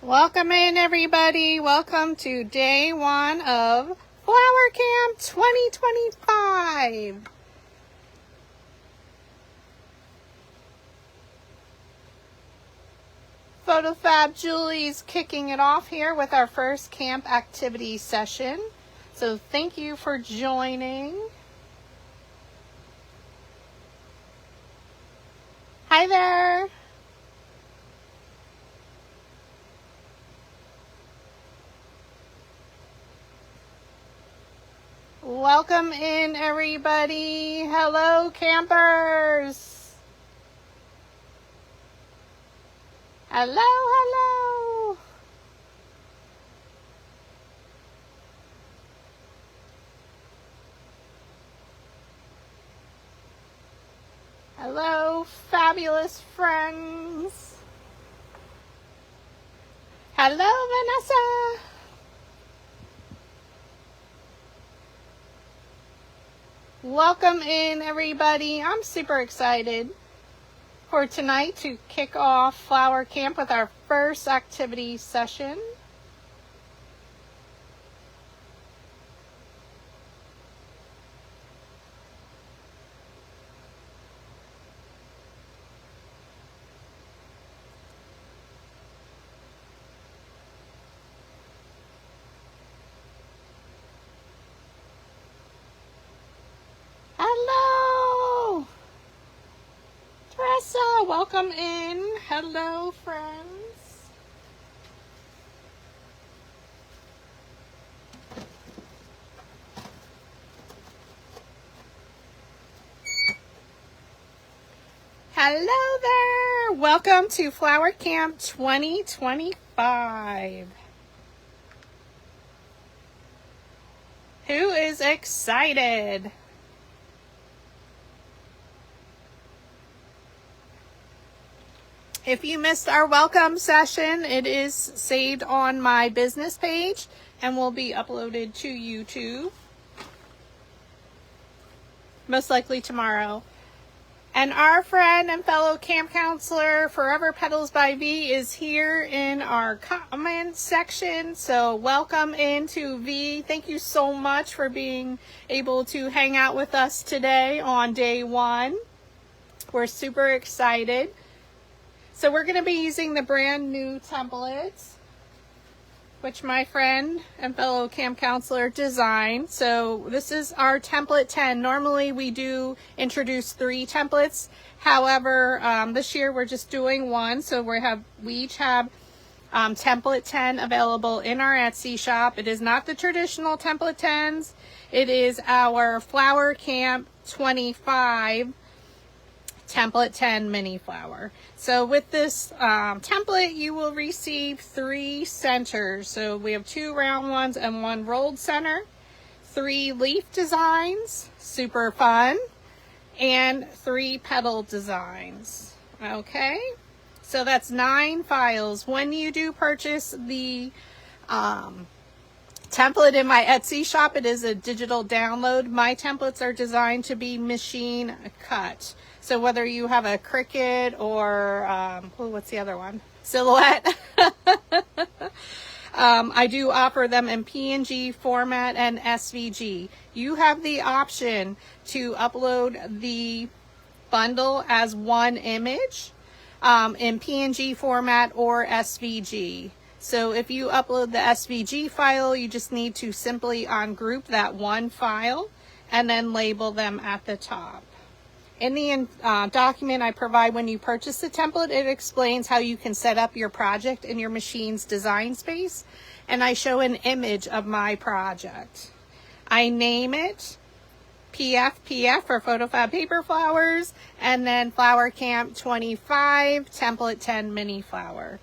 Welcome in, everybody. Welcome to day one of Flower Camp 2025. PhotoFab Julie's kicking it off here with our first camp activity session. So thank you for joining. Hi there. Welcome in, everybody. Hello, campers. Hello, hello. Hello, fabulous friends. Hello, Vanessa. Welcome in, everybody. I'm super excited for tonight to kick off Flower Camp with our first activity session. Hello, Teresa, welcome in. Hello, friends. Hello there. Welcome to Flower Camp 2025. Who is excited? If you missed our welcome session, it is saved on my business page and will be uploaded to YouTube, most likely tomorrow. And our friend and fellow camp counselor, Forever Petals by V, is here in our comment section. So welcome into V. Thank you so much for being able to hang out with us today on day one. We're super excited. So we're going to be using the brand new templates, which my friend and fellow camp counselor designed. So this is our template 10. Normally we do introduce 3 templates. However, this year we're just doing 1. So we each have template 10 available in our Etsy shop. It is not the traditional template 10s. It is our Flower Camp 25 template 10 mini flower. So with this template, you will receive 3 centers. So we have 2 round ones and 1 rolled center, 3 leaf designs, super fun, and 3 petal designs. Okay, so that's 9 files. When you do purchase the template in my Etsy shop, it is a digital download. My templates are designed to be machine cut. So whether you have a Cricut or, what's the other one? Silhouette. I do offer them in PNG format and SVG. You have the option to upload the bundle as one image in PNG format or SVG. So if you upload the SVG file, you just need to simply ungroup that one file and then label them at the top. In the document I provide when you purchase the template, it explains how you can set up your project in your machine's design space, and I show an image of my project. I name it PFPF for PhotoFab Paper Flowers, and then Flower Camp 25 Template 10 Mini Flower.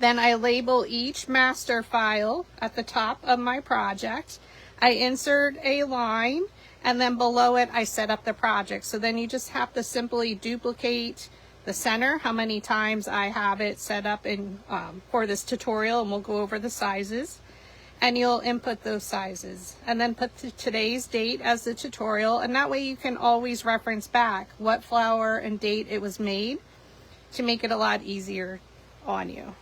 Then I label each master file at the top of my project. I insert a line, and then below it, I set up the project. So then you just have to simply duplicate the center, how many times I have it set up in for this tutorial, and we'll go over the sizes. And you'll input those sizes. And then put today's date as the tutorial, and that way you can always reference back what flower and date it was made to make it a lot easier on you.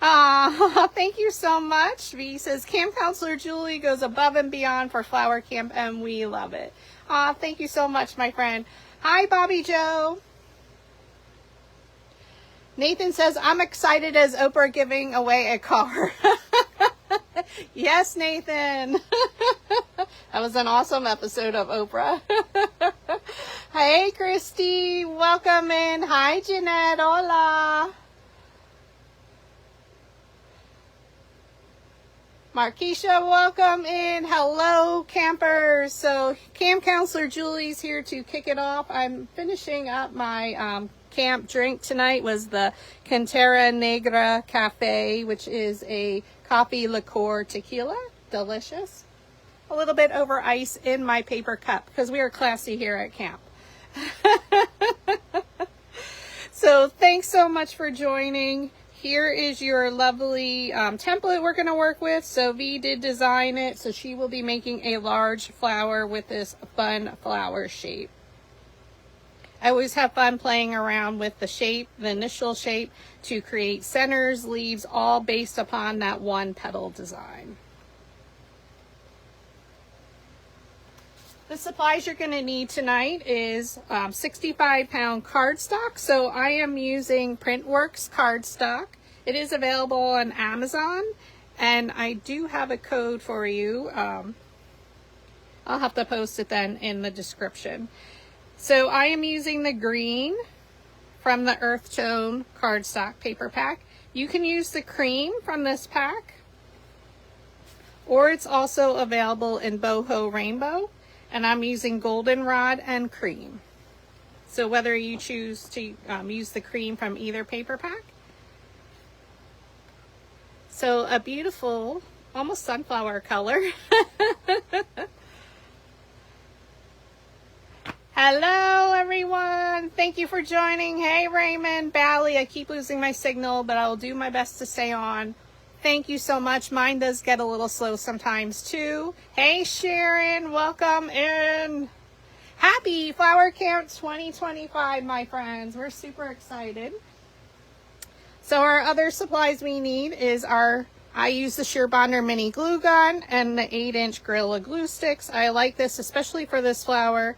Thank you so much. V says, Camp Counselor Julie goes above and beyond for Flower Camp, and we love it. Thank you so much, my friend. Hi, Bobby Joe. Nathan says, I'm excited as Oprah giving away a car. Yes, Nathan. That was an awesome episode of Oprah. Hey, Christy. Welcome in. Hi, Jeanette. Hola. Markeisha, welcome in. Hello, campers. So, Camp Counselor Julie's here to kick it off. I'm finishing up my camp drink tonight. Was the Cantera Negra Cafe, which is a coffee liqueur tequila. Delicious. A little bit over ice in my paper cup because we are classy here at camp. So, thanks so much for joining. Here is your lovely template we're going to work with. So V did design it, so she will be making a large flower with this fun flower shape. I always have fun playing around with the shape, the initial shape, to create centers, leaves, all based upon that one petal design. The supplies you're going to need tonight is 65-pound cardstock. So I am using PrintWorks cardstock. It is available on Amazon, and I do have a code for you. I'll have to post it then in the description. So I am using the green from the Earth Tone cardstock paper pack. You can use the cream from this pack, or it's also available in Boho Rainbow. And I'm using goldenrod and cream. So whether you choose to use the cream from either paper pack. So a beautiful, almost sunflower color. Hello everyone. Thank you for joining. Hey Raymond, Bally. I keep losing my signal, but I will do my best to stay on. Thank you so much. Mine does get a little slow sometimes too. Hey Sharon, welcome in. Happy Flower Camp 2025, my friends. We're super excited. So our other supplies we need is I use the Sheer Bonder mini glue gun and the 8-inch Gorilla glue sticks. I like this, especially for this flower,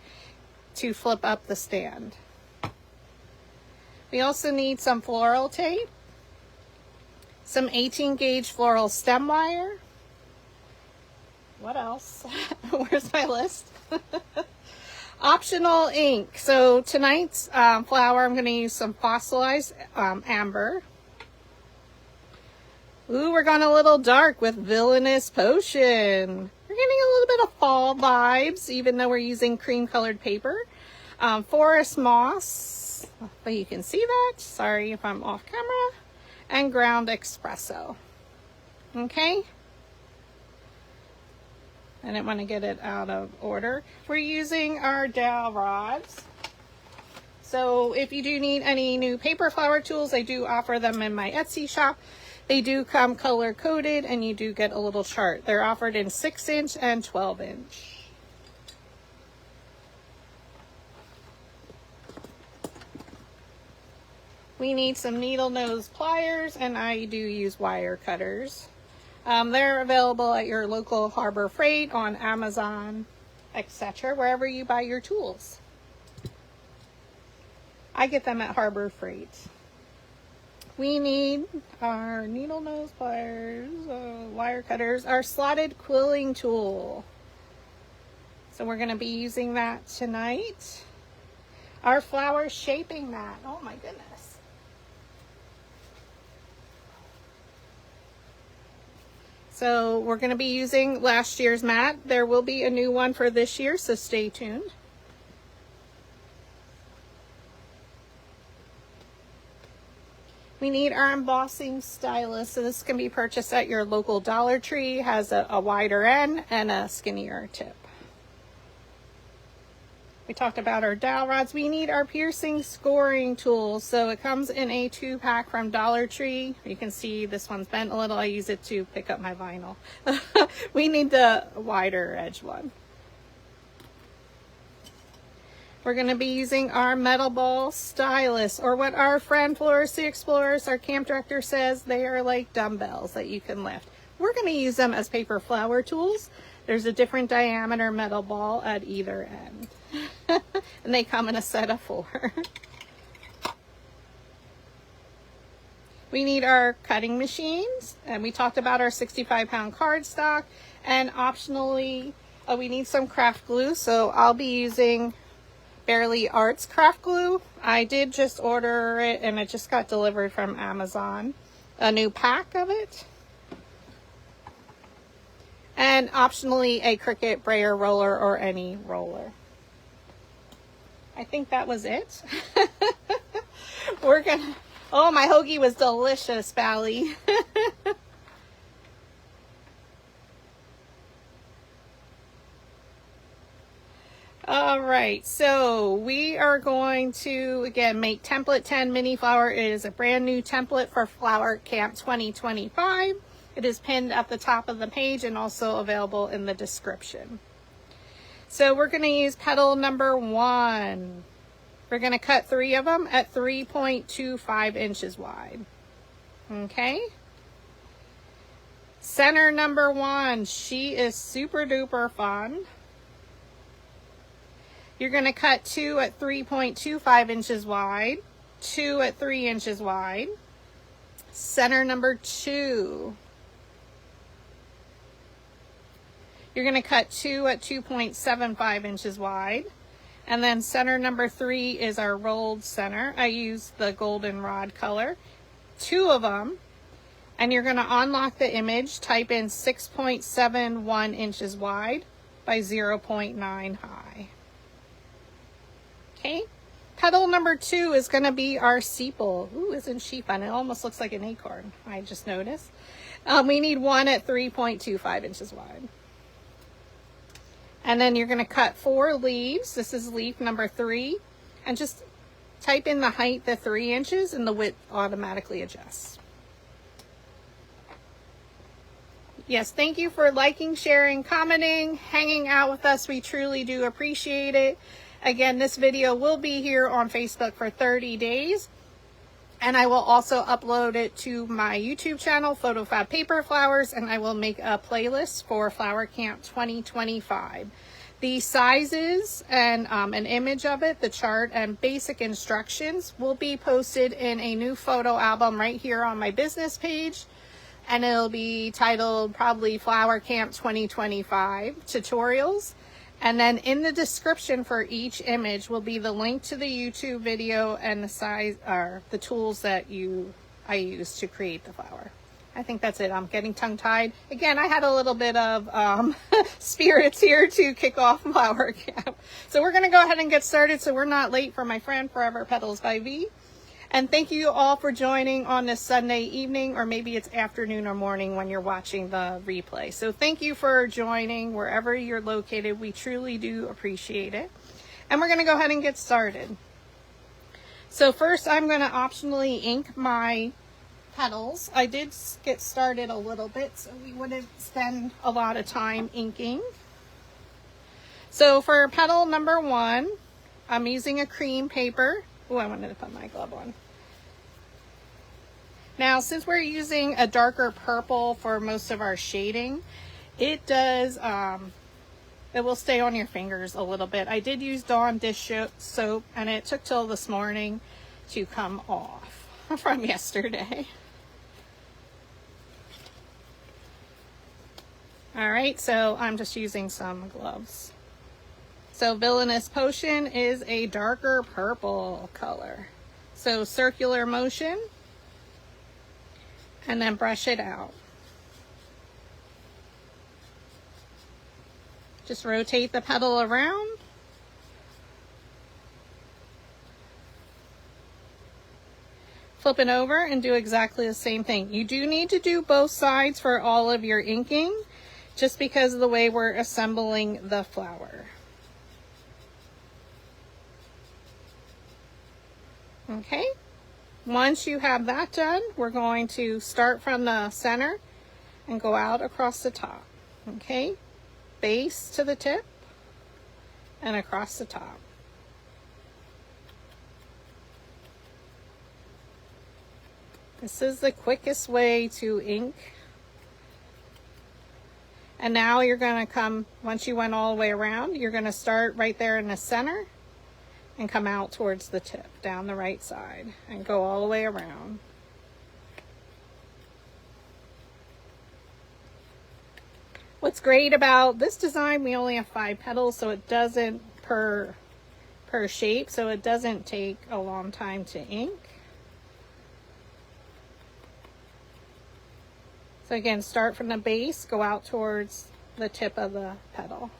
to flip up the stand. We also need some floral tape, some 18 gauge floral stem wire. What else? Where's my list? Optional ink. So tonight's flower, I'm going to use some fossilized amber. Ooh, we're going a little dark with Villainous Potion. We're getting a little bit of fall vibes, even though we're using cream colored paper. Forest Moss, but you can see that. Sorry if I'm off camera. And ground espresso. Okay. I didn't want to get it out of order. We're using our dowel rods. So if you do need any new paper flower tools, I do offer them in my Etsy shop. They do come color coded and you do get a little chart. They're offered in 6-inch and 12-inch. We need some needle nose pliers, and I do use wire cutters. They're available at your local Harbor Freight, on Amazon, etc., wherever you buy your tools. I get them at Harbor Freight. We need our needle nose pliers, wire cutters, our slotted quilling tool. So we're going to be using that tonight. Our flower shaping mat. Oh my goodness. So we're going to be using last year's mat. There will be a new one for this year, so stay tuned. We need our embossing stylus. So this can be purchased at your local Dollar Tree. It has a wider end and a skinnier tip. We talked about our dowel rods. We need our piercing scoring tool. So it comes in a 2-pack from Dollar Tree. You can see this one's bent a little. I use it to pick up my vinyl. We need the wider edge one. We're going to be using our metal ball stylus, or what our friend Floristry Explorers, our camp director, says they are like dumbbells that you can lift. We're going to use them as paper flower tools. There's a different diameter metal ball at either end. And they come in a set of 4. We need our cutting machines, and we talked about our 65-pound cardstock, and optionally we need some craft glue, so I'll be using Barely Arts craft glue. I did just order it and it just got delivered from Amazon, a new pack of it. And optionally a Cricut brayer roller or any roller. I think that was it. We're gonna, oh, my hoagie was delicious, Bally. All right, so we are going to, again, make template 10 mini flower. It is a brand new template for Flower Camp 2025. It is pinned at the top of the page and also available in the description. So we're going to use petal number 1. We're going to cut 3 of them at 3.25 inches wide. Okay. Center number 1, she is super duper fun. You're going to cut 2 at 3.25 inches wide, 2 at 3 inches wide. Center number 2. You're going to cut 2 at 2.75 inches wide. And then center number 3 is our rolled center. I used the goldenrod color. 2 of them. And you're going to unlock the image, type in 6.71 inches wide by 0.9 high. Okay, petal number 2 is going to be our sepal. Ooh, isn't she fun? It almost looks like an acorn, I just noticed. We need 1 at 3.25 inches wide. And then you're going to cut 4 leaves. This is leaf number 3. And just type in the height, the 3 inches, and the width automatically adjusts. Yes, thank you for liking, sharing, commenting, hanging out with us. We truly do appreciate it. Again, this video will be here on Facebook for 30 days. And I will also upload it to my YouTube channel, PhotoFabPaperFlowers, and I will make a playlist for Flower Camp 2025. The sizes and an image of it, the chart and basic instructions will be posted in a new photo album right here on my business page. And it'll be titled probably Flower Camp 2025 Tutorials. And then in the description for each image will be the link to the YouTube video and the size or the tools that I use to create the flower. I think that's it. I'm getting tongue-tied. Again, I had a little bit of spirits here to kick off Flower Camp. So we're going to go ahead and get started so we're not late for my friend Forever Petals by V. And thank you all for joining on this Sunday evening, or maybe it's afternoon or morning when you're watching the replay. So thank you for joining wherever you're located. We truly do appreciate it. And we're going to go ahead and get started. So first I'm going to optionally ink my petals. I did get started a little bit, so we wouldn't spend a lot of time inking. So for petal number 1, I'm using a cream paper. Oh, I wanted to put my glove on. Now, since we're using a darker purple for most of our shading, it does, it will stay on your fingers a little bit. I did use Dawn dish soap, and it took till this morning to come off from yesterday. All right, so I'm just using some gloves. So Villainous Potion is a darker purple color. So circular motion and then brush it out. Just rotate the petal around. Flip it over and do exactly the same thing. You do need to do both sides for all of your inking, just because of the way we're assembling the flower. Okay, once you have that done, we're going to start from the center and go out across the top. Okay, base to the tip and across the top. This is the quickest way to ink. And now you're going to come, once you went all the way around, you're going to start right there in the center and come out towards the tip, down the right side, and go all the way around. What's great about this design, we only have 5 petals, so it doesn't per shape, so it doesn't take a long time to ink. So again, start from the base, go out towards the tip of the petal.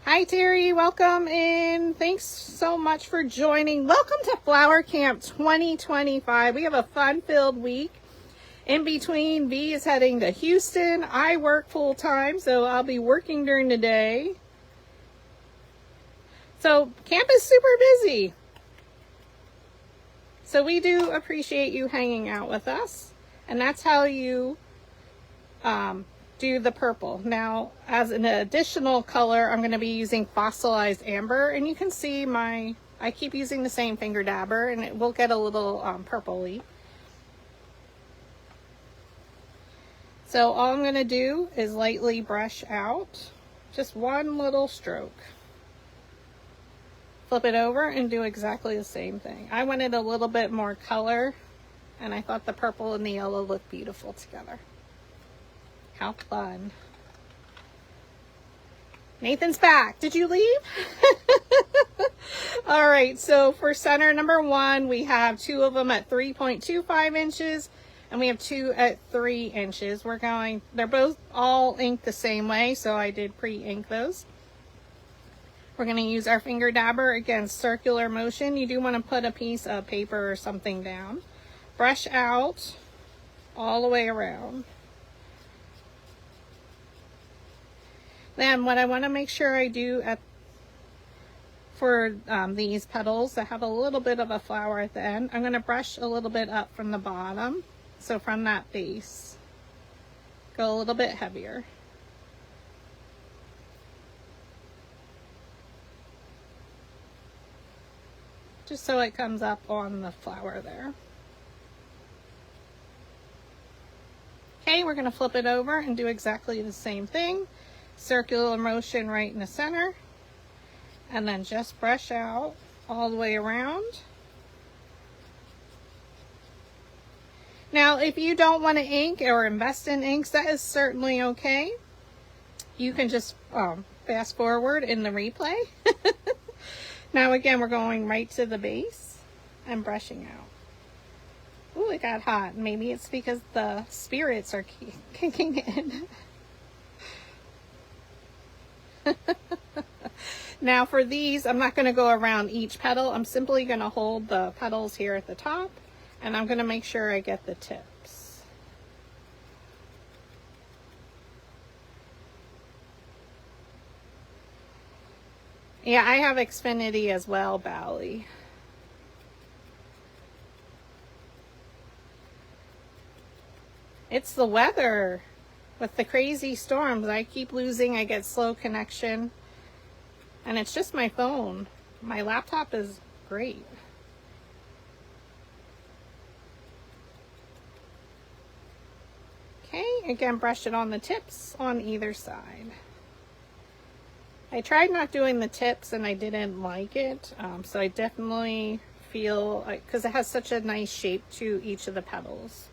Hi Terry, welcome in. Thanks so much for joining. Welcome to Flower Camp 2025. We have a fun-filled week. In between, V is heading to Houston. I work full-time, so I'll be working during the day. So camp is super busy. So we do appreciate you hanging out with us. And that's how you do the purple. Now, as an additional color, I'm going to be using fossilized amber. And you can see I keep using the same finger dabber, and it will get a little purpley. So all I'm going to do is lightly brush out, just one little stroke. Flip it over and do exactly the same thing. I wanted a little bit more color, and I thought the purple and the yellow looked beautiful together. How fun. Nathan's back. Did you leave? All right, so for center number 1, we have 2 of them at 3.25 inches. And we have 2 at 3 inches. They're both all inked the same way, so I did pre-ink those. We're going to use our finger dabber, again, circular motion. You do want to put a piece of paper or something down. Brush out all the way around. Then what I want to make sure I do for these petals that have a little bit of a flower at the end, I'm going to brush a little bit up from the bottom. So from that base, go a little bit heavier. Just so it comes up on the flower there. Okay, we're going to flip it over and do exactly the same thing. Circular motion right in the center. And then just brush out all the way around. Now, if you don't want to ink or invest in inks, that is certainly okay. You can just fast forward in the replay. Now, again, we're going right to the base and brushing out. Ooh, it got hot. Maybe it's because the spirits are kicking in. Now, for these, I'm not going to go around each petal. I'm simply going to hold the petals here at the top. And I'm going to make sure I get the tips. Yeah, I have Xfinity as well, Bally. It's the weather with the crazy storms. I keep losing. I get slow connection. And it's just my phone. My laptop is great. Okay, again, brush it on the tips on either side. I tried not doing the tips and I didn't like it, so I definitely feel like, because it has such a nice shape to each of the petals.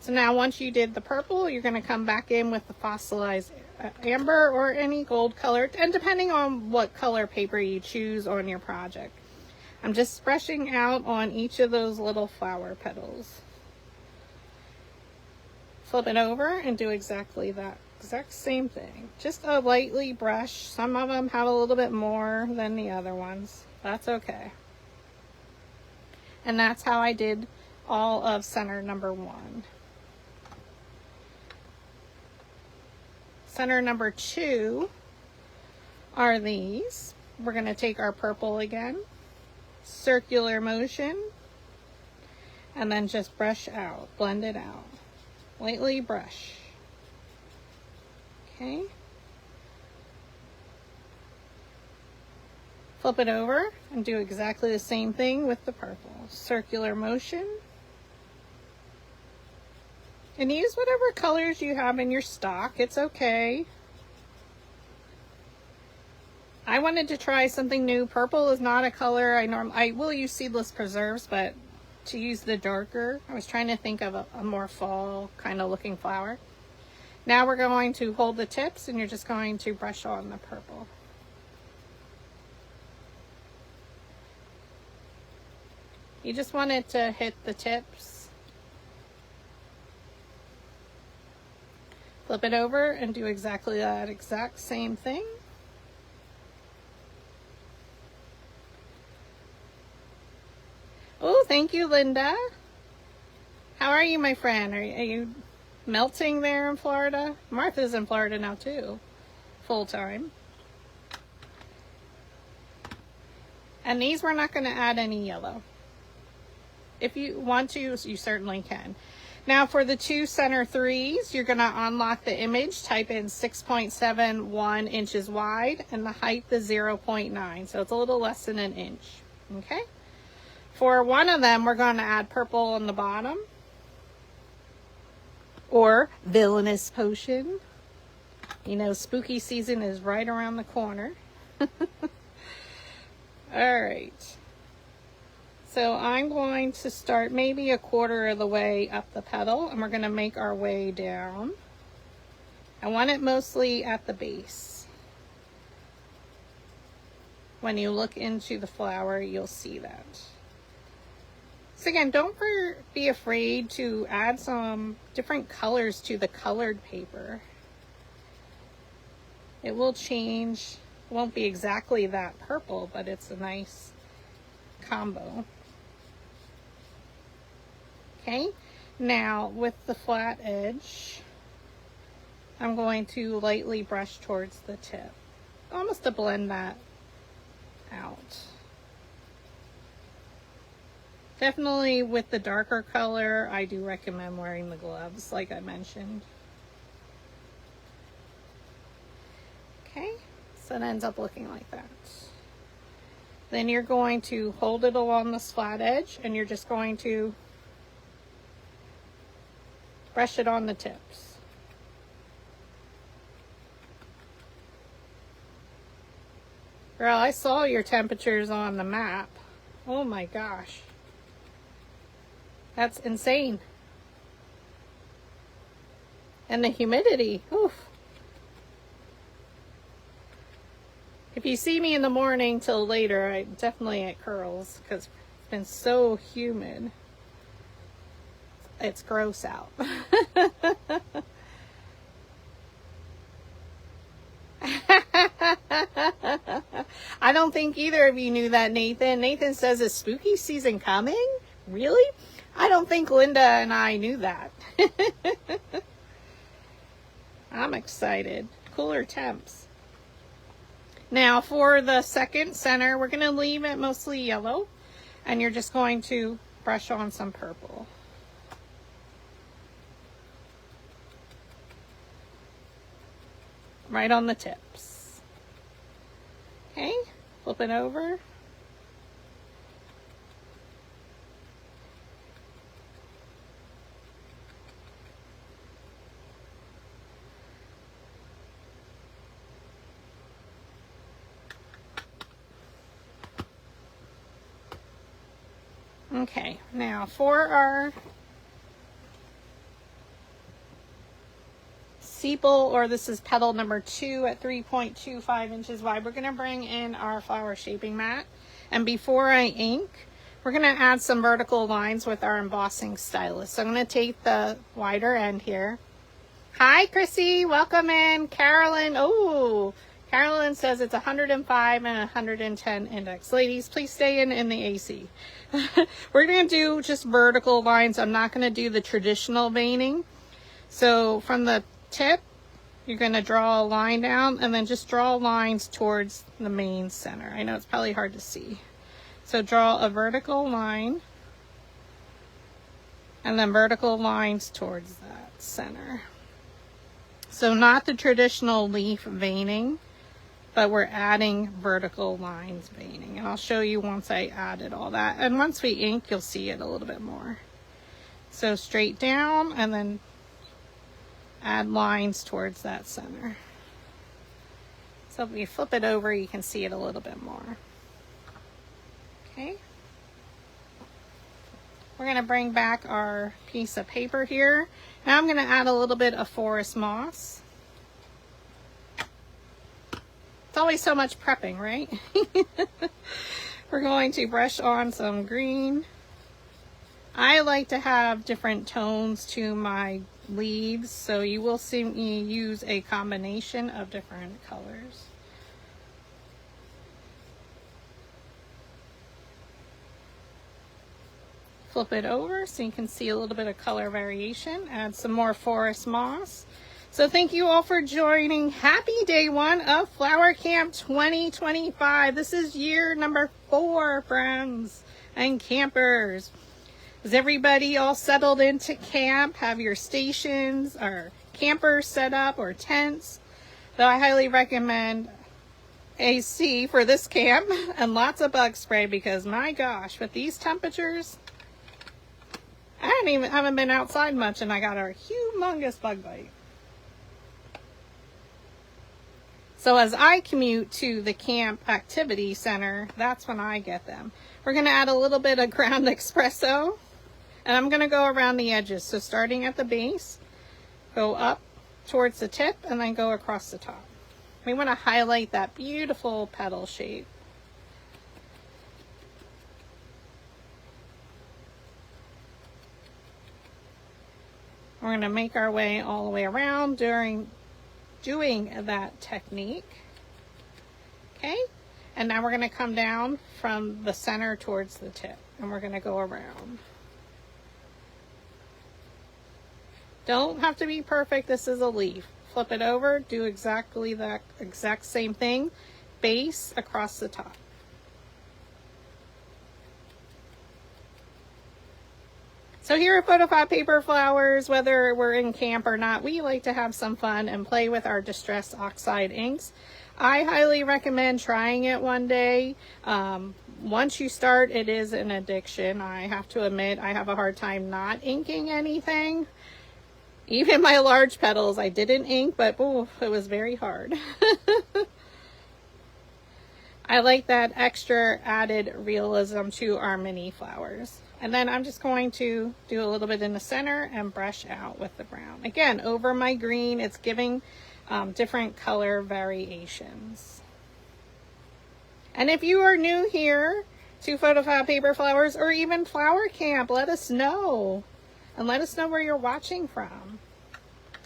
So now once you did the purple, you're going to come back in with the fossilized amber or any gold color, and depending on what color paper you choose on your project. I'm just brushing out on each of those little flower petals. Flip it over and do exactly that exact same thing. Just a lightly brush. Some of them have a little bit more than the other ones. That's okay. And that's how I did all of center number 1. Center number 2 are these. We're going to take our purple again, circular motion, and then just brush out, blend it out. Lightly brush. Okay. Flip it over and do exactly the same thing with the purple. Circular motion. And use whatever colors you have in your stock. It's okay. I wanted to try something new. Purple is not a color I will use seedless preserves, but to use the darker, I was trying to think of a more fall kind of looking flower. Now we're going to hold the tips and you're just going to brush on the purple. You just want it to hit the tips. Flip it over and do exactly that exact same thing. Oh, thank you, Linda. How are you, my friend? Are you melting there in Florida? Martha's in Florida now too, full time. And these we're not going to add any yellow. If you want to, you certainly can. Now for the 2 center 3s, you're going to unlock the image, type in 6.71 inches wide, and the height is 0.9, so it's a little less than an inch. Okay. For one of them, we're going to add purple on the bottom, or villainous potion. You know, spooky season is right around the corner. All right. So I'm going to start maybe 1/4 of the way up the petal, and we're going to make our way down. I want it mostly at the base. When you look into the flower, you'll see that. So again, don't be afraid to add some different colors to the colored paper. It will change. It won't be exactly that purple, but it's a nice combo. Okay, now with the flat edge, I'm going to lightly brush towards the tip, almost to blend that out. Definitely with the darker color, I do recommend wearing the gloves, like I mentioned. Okay, so it ends up looking like that. Then you're going to hold it along this flat edge, and you're just going to brush it on the tips. Girl, I saw your temperatures on the map. Oh my gosh. That's insane. And the humidity. Oof. If you see me in the morning till later, I definitely it curls because it's been so humid. It's gross out. I don't think either of you knew that, Nathan. Nathan says, is spooky season coming? Really? I don't think Linda and I knew that. I'm excited. Cooler temps. Now for the second center, we're going to leave it mostly yellow, and you're just going to brush on some purple. Right on the tips. Okay, flip it over. Okay, now for our sepal, or this is petal number 2 at 3.25 inches wide, we're going to bring in our flower shaping mat. And before I ink, we're going to add some vertical lines with our embossing stylus. So I'm going to take the wider end here. Hi, Chrissy. Welcome in. Carolyn. Oh, Carolyn says it's 105 and 110 index. Ladies, please stay in the AC. We're going to do just vertical lines. I'm not going to do the traditional veining. So from the tip, you're going to draw a line down and then just draw lines towards the main center. I know it's probably hard to see. So draw a vertical line and then vertical lines towards that center. So not the traditional leaf veining, but we're adding vertical lines veining. And I'll show you once I added all that. And once we ink, you'll see it a little bit more. So straight down and then add lines towards that center. So if you flip it over, you can see it a little bit more. Okay. We're going to bring back our piece of paper here. Now I'm going to add a little bit of forest moss. It's always so much prepping, right? We're going to brush on some green. I like to have different tones to my leaves, so you will see me use a combination of different colors. Flip it over so you can see a little bit of color variation. Add some more forest moss. So thank you all for joining. Happy day one of Flower Camp 2025. This is year number 4, friends and campers. Is everybody all settled into camp? Have your stations or campers set up or tents? Though I highly recommend AC for this camp and lots of bug spray, because my gosh, with these temperatures, I haven't been outside much and I got a humongous bug bite. So as I commute to the camp activity center, that's when I get them. We're going to add a little bit of ground espresso, and I'm going to go around the edges. So starting at the base, go up towards the tip, and then go across the top. We want to highlight that beautiful petal shape. We're going to make our way all the way around during doing that technique. Okay, and now we're going to come down from the center towards the tip, and we're going to go around. Don't have to be perfect. This is a leaf. Flip it over, do exactly that exact same thing, base across the top. So here at PhotoFab Paper Flowers, whether we're in camp or not, we like to have some fun and play with our distress oxide inks. I highly recommend trying it one day. Once you start, it is an addiction. I have to admit, I have a hard time not inking anything. Even my large petals, I didn't ink, but ooh, it was very hard. I like that extra added realism to our mini flowers. And then I'm just going to do a little bit in the center and brush out with the brown. Again, over my green, it's giving different color variations. And if you are new here to PhotoFab Paper Flowers or even Flower Camp, let us know. And let us know where you're watching from.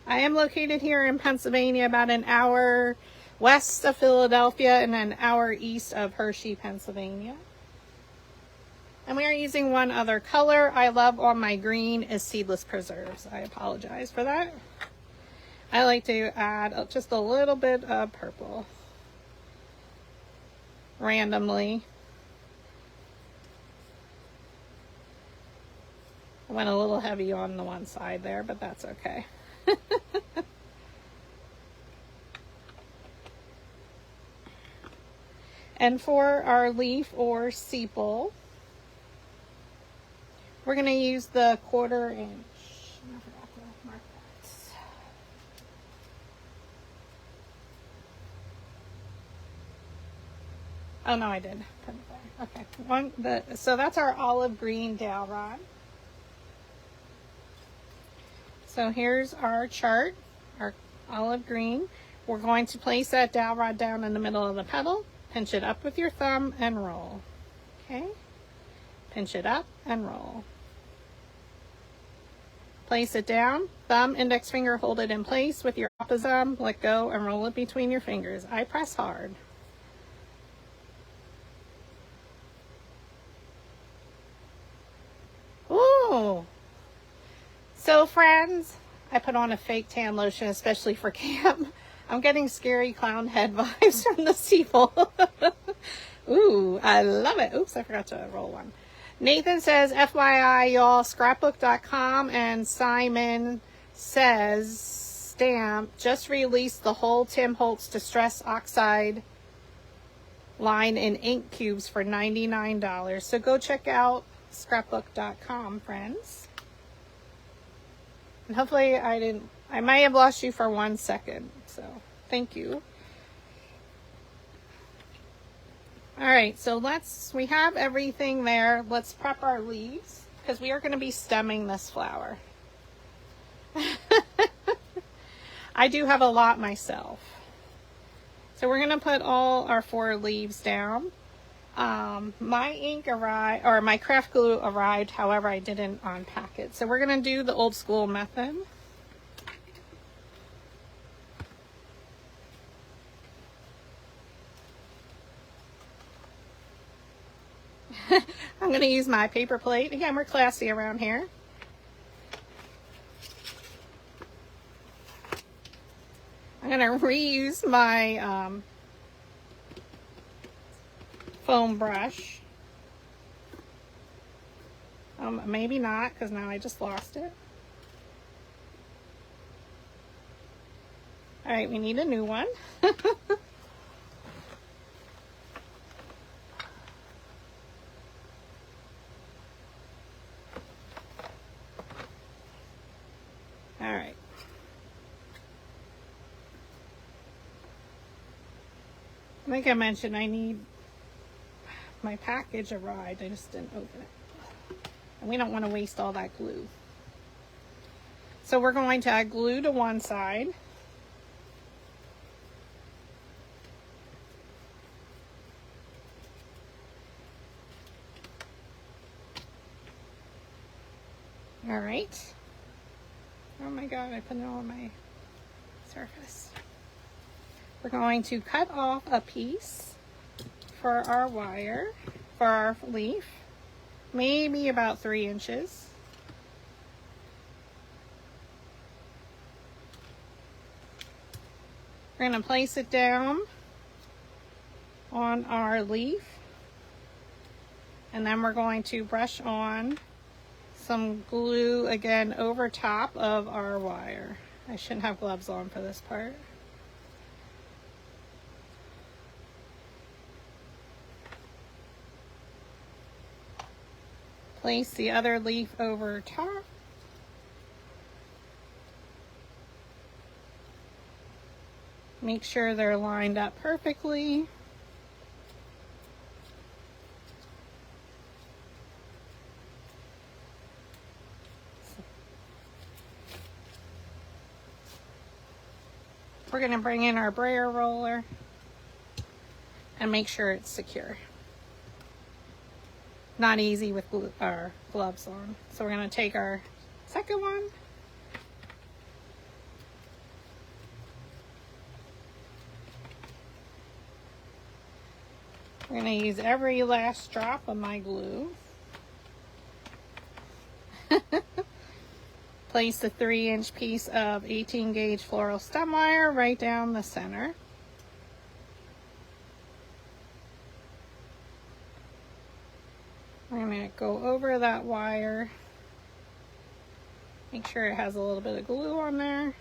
I am located here in Pennsylvania, about an hour west of Philadelphia and an hour east of Hershey, Pennsylvania. And we are using one other color I love on my green is Seedless Preserves. I apologize for that. I like to add just a little bit of purple randomly. I went a little heavy on the one side there, but that's okay. And for our leaf or sepal, we're going to use the 1/4 inch. I forgot to mark that. Oh no, I did. Okay, so that's our olive green dowel rod. So here's our chart, our olive green. We're going to place that dowel rod down in the middle of the petal, pinch it up with your thumb and roll. Okay, pinch it up and roll. Place it down, thumb, index finger, hold it in place with your opposite thumb, let go and roll it between your fingers. I press hard. Ooh. So friends, I put on a fake tan lotion, especially for camp. I'm getting scary clown head vibes from the sepal. Ooh, I love it. Oops, I forgot to roll one. Nathan says, FYI, y'all, scrapbook.com, and Simon says, stamp, just released the whole Tim Holtz Distress Oxide line in ink cubes for $99. So go check out scrapbook.com, friends. And hopefully I I might have lost you for 1 second, so thank you. All right, so we have everything there. Let's prep our leaves because we are going to be stemming this flower. I do have a lot myself. So we're going to put all our 4 leaves down. My ink arrived, or my craft glue arrived, however I didn't unpack it. So we're going to do the old school method. I'm going to use my paper plate. Again, we're classy around here. I'm going to reuse my foam brush. Maybe not, because now I just lost it. All right, we need a new one. All right. Like I mentioned, I need my package arrived. I just didn't open it. And we don't want to waste all that glue. So we're going to add glue to one side. All right. Oh my God, I put it on my surface. We're going to cut off a piece for our wire, for our leaf, maybe about 3 inches. We're going to place it down on our leaf, and then we're going to brush on some glue again over top of our wire. I shouldn't have gloves on for this part. Place the other leaf over top. Make sure they're lined up perfectly. We're going to bring in our brayer roller and make sure it's secure. Not easy with our gloves on. So we're going to take our second one. We're going to use every last drop of my glue. Place the 3-inch piece of 18 gauge floral stem wire right down the center. I'm going to go over that wire. Make sure it has a little bit of glue on there.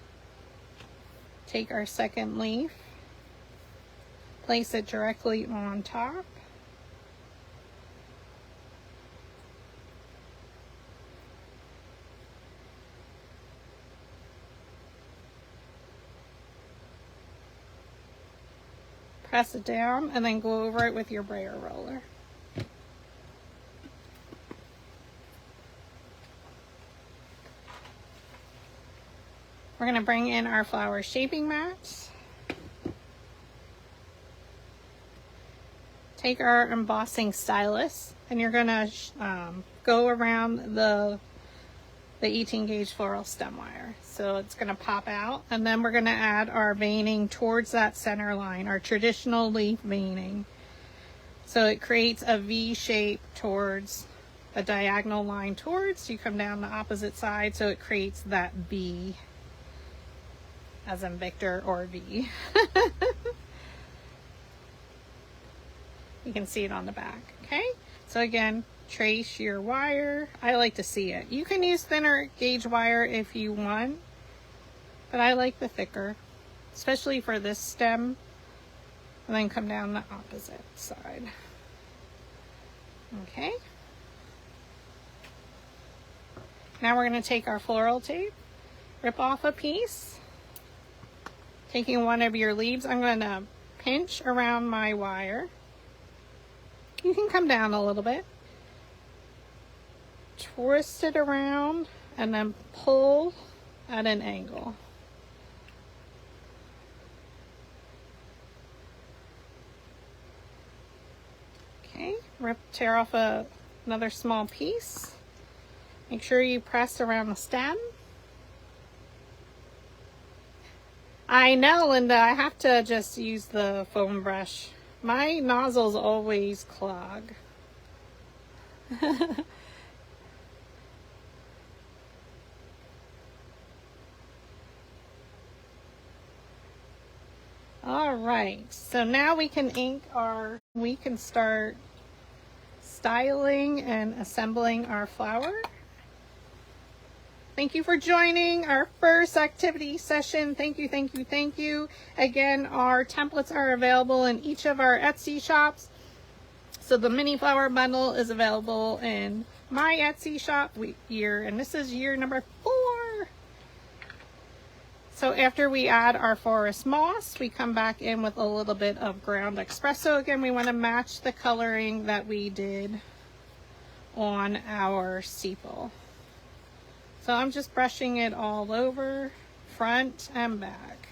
Take our second leaf. Place it directly on top. Press it down and then go over it with your brayer roller. We're going to bring in our flower shaping mats. Take our embossing stylus and you're going to go around the 18 gauge floral stem wire. So it's going to pop out, and then we're going to add our veining towards that center line, our traditional leaf veining. So it creates a V shape towards a diagonal line towards, you come down the opposite side, so it creates that V, as in Victor or V. You can see it on the back, okay? So again, trace your wire. I like to see it. You can use thinner gauge wire if you want, but I like the thicker, especially for this stem. And then come down the opposite side. Okay. Now we're going to take our floral tape rip off a piece. Taking one of your leaves, I'm going to pinch around my wire. You can come down a little bit. Twist it around and then pull at an angle. Okay, tear off another small piece. Make sure you press around the stem. I know, Linda, I have to just use the foam brush. My nozzles always clog. All right, so now we can we can start styling and assembling our flower. Thank you for joining our first activity session. Thank you, thank you, thank you. Again, our templates are available in each of our Etsy shops. So the mini flower bundle is available in my Etsy shop and this is year number 4. So after we add our forest moss, we come back in with a little bit of ground espresso. Again, we want to match the coloring that we did on our sepal. So I'm just brushing it all over, front and back.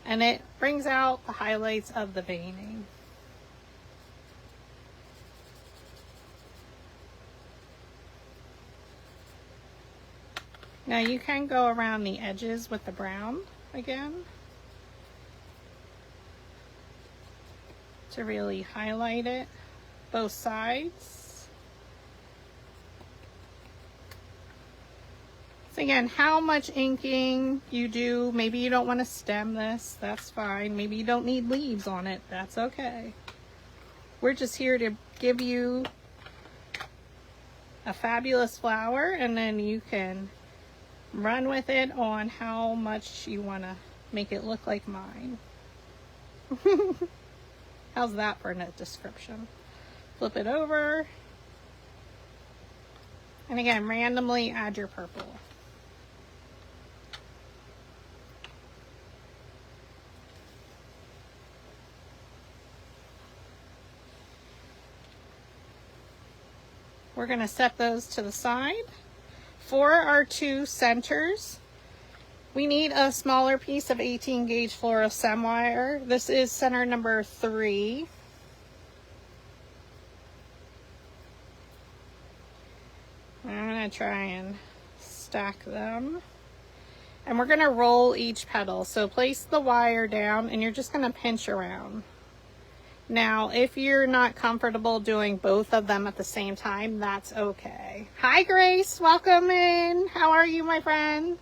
And it brings out the highlights of the veining. Now you can go around the edges with the brown again to really highlight it, both sides. So again, how much inking you do, maybe you don't want to stem this, that's fine. Maybe you don't need leaves on it, that's okay. We're just here to give you a fabulous flower, and then you can run with it on how much you want to make it look like mine. How's that for a description? Flip it over. And again, randomly add your purple. We're going to set those to the side. For our 2 centers, we need a smaller piece of 18 gauge fluorescent wire. This is center number 3. I'm going to try and stack them. And we're going to roll each petal. So place the wire down and you're just going to pinch around. Now, if you're not comfortable doing both of them at the same time, that's okay. Hi, Grace. Welcome in. How are you, my friend?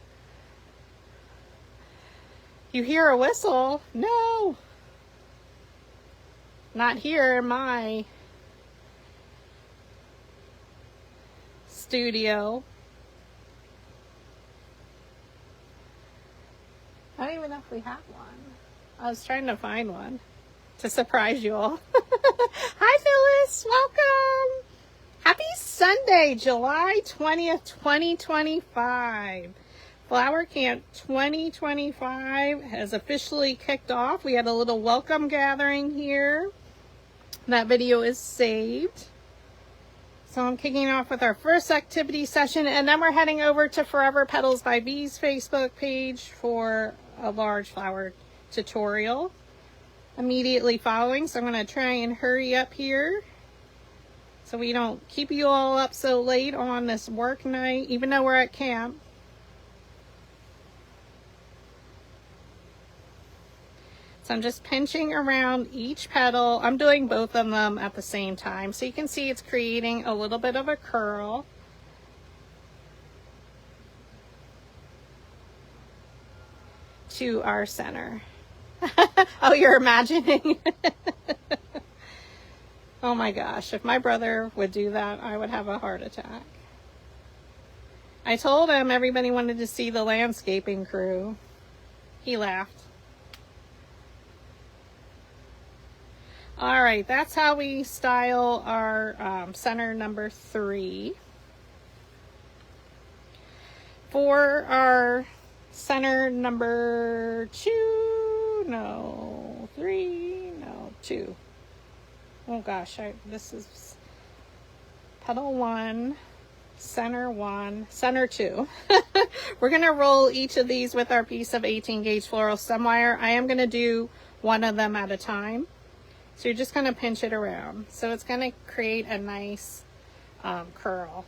You hear a whistle? No. Not here in my studio. I don't even know if we have one. I was trying to find one to surprise you all. Hi, Phyllis. Welcome. Happy Sunday, July 20th, 2025. Flower Camp 2025 has officially kicked off. We had a little welcome gathering here. That video is saved. So I'm kicking off with our first activity session, and then we're heading over to Forever Petals by Bees Facebook page for a large flower tutorial immediately following. So I'm going to try and hurry up here so we don't keep you all up so late on this work night, even though we're at camp. So I'm just pinching around each petal. I'm doing both of them at the same time. So you can see it's creating a little bit of a curl. To our center. Oh, you're imagining? Oh my gosh, if my brother would do that, I would have a heart attack. I told him everybody wanted to see the landscaping crew. He laughed. All right, that's how we style our center number 3. For our center number 2, no, 3, no, 2. Oh gosh, this is petal 1, center 1, center 2. We're going to roll each of these with our piece of 18 gauge floral stem wire. I am going to do one of them at a time. So you're just going to pinch it around. So it's going to create a nice curl.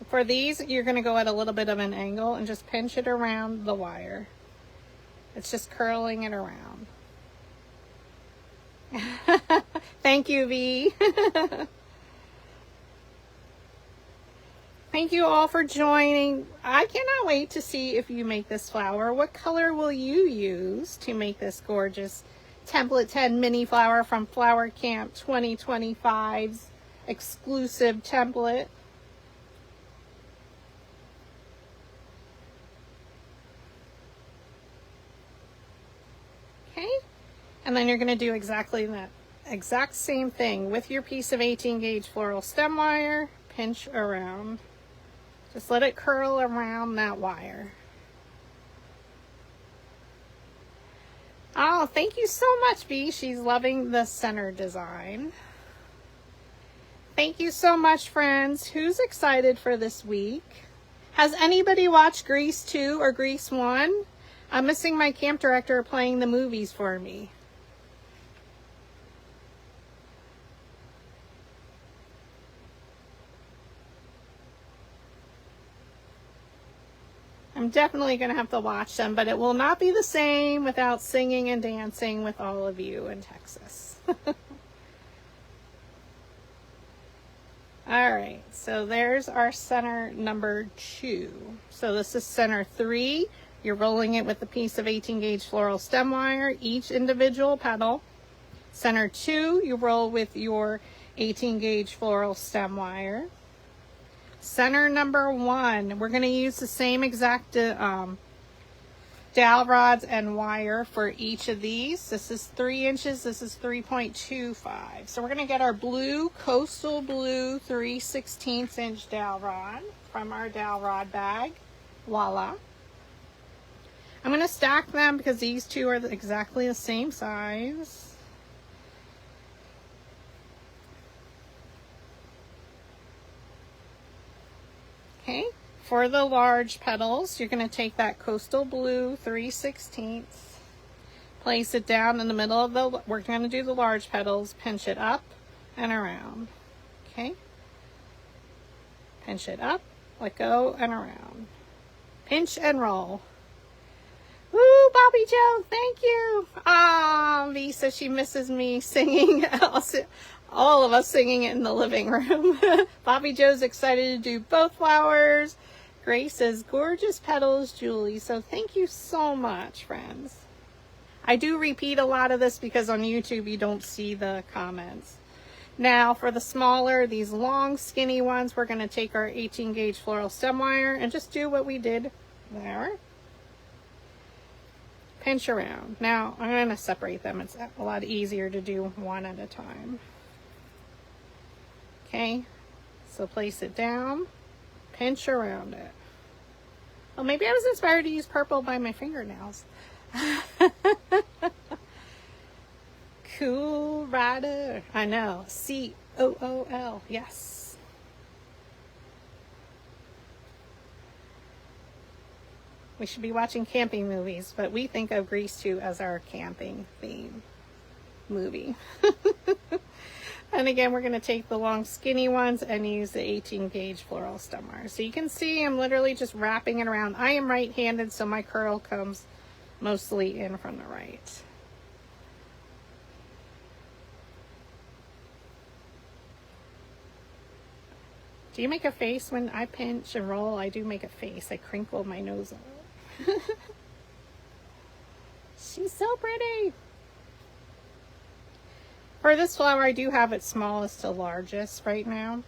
For these, you're going to go at a little bit of an angle and just pinch it around the wire. It's just curling it around. Thank you, V. Thank you all for joining. I cannot wait to see if you make this flower. What color will you use to make this gorgeous Template 10 mini flower from Flower Camp 2025's exclusive template? Okay, and then you're going to do exactly that exact same thing with your piece of 18 gauge floral stem wire. Pinch around. Just let it curl around that wire. Oh, thank you so much, B. She's loving the center design. Thank you so much, friends. Who's excited for this week? Has anybody watched Grease 2 or Grease 1? I'm missing my camp director playing the movies for me. I'm definitely going to have to watch them, but it will not be the same without singing and dancing with all of you in Texas. All right, so there's our center number 2. So this is center 3. You're rolling it with a piece of 18 gauge floral stem wire, each individual petal. Center 2, you roll with your 18 gauge floral stem wire. Center number 1, we're going to use the same exact dowel rods and wire for each of these. This is 3 inches, this is 3.25. So we're going to get our blue, coastal blue 3/16 inch dowel rod from our dowel rod bag. Voila. I'm going to stack them because these two are exactly the same size. Okay, for the large petals, you're going to take that coastal blue 3/16, place it down in the middle of the, we're going to do the large petals, pinch it up and around. Okay, pinch it up, let go and around. Pinch and roll. Woo, Bobby Joe, thank you. V says she misses me singing. All of us singing it in the living room. Bobby Joe's excited to do both flowers. Grace says, gorgeous petals, Julie. So thank you so much, friends. I do repeat a lot of this because on YouTube you don't see the comments. Now for the smaller, these long skinny ones, we're going to take our 18 gauge floral stem wire and just do what we did there. Pinch around. Now I'm going to separate them. It's a lot easier to do one at a time. Okay, so place it down, pinch around it. Well, maybe I was inspired to use purple by my fingernails. Cool Rider. I know. COOL. Yes. We should be watching camping movies, but we think of Grease 2 as our camping theme movie. And again, we're going to take the long skinny ones and use the 18 gauge floral stem wire. So you can see I'm literally just wrapping it around. I am right-handed, so my curl comes mostly in from the right. Do you make a face when I pinch and roll? I do make a face. I crinkle my nose up. She's so pretty. For this flower, I do have it smallest to largest right now.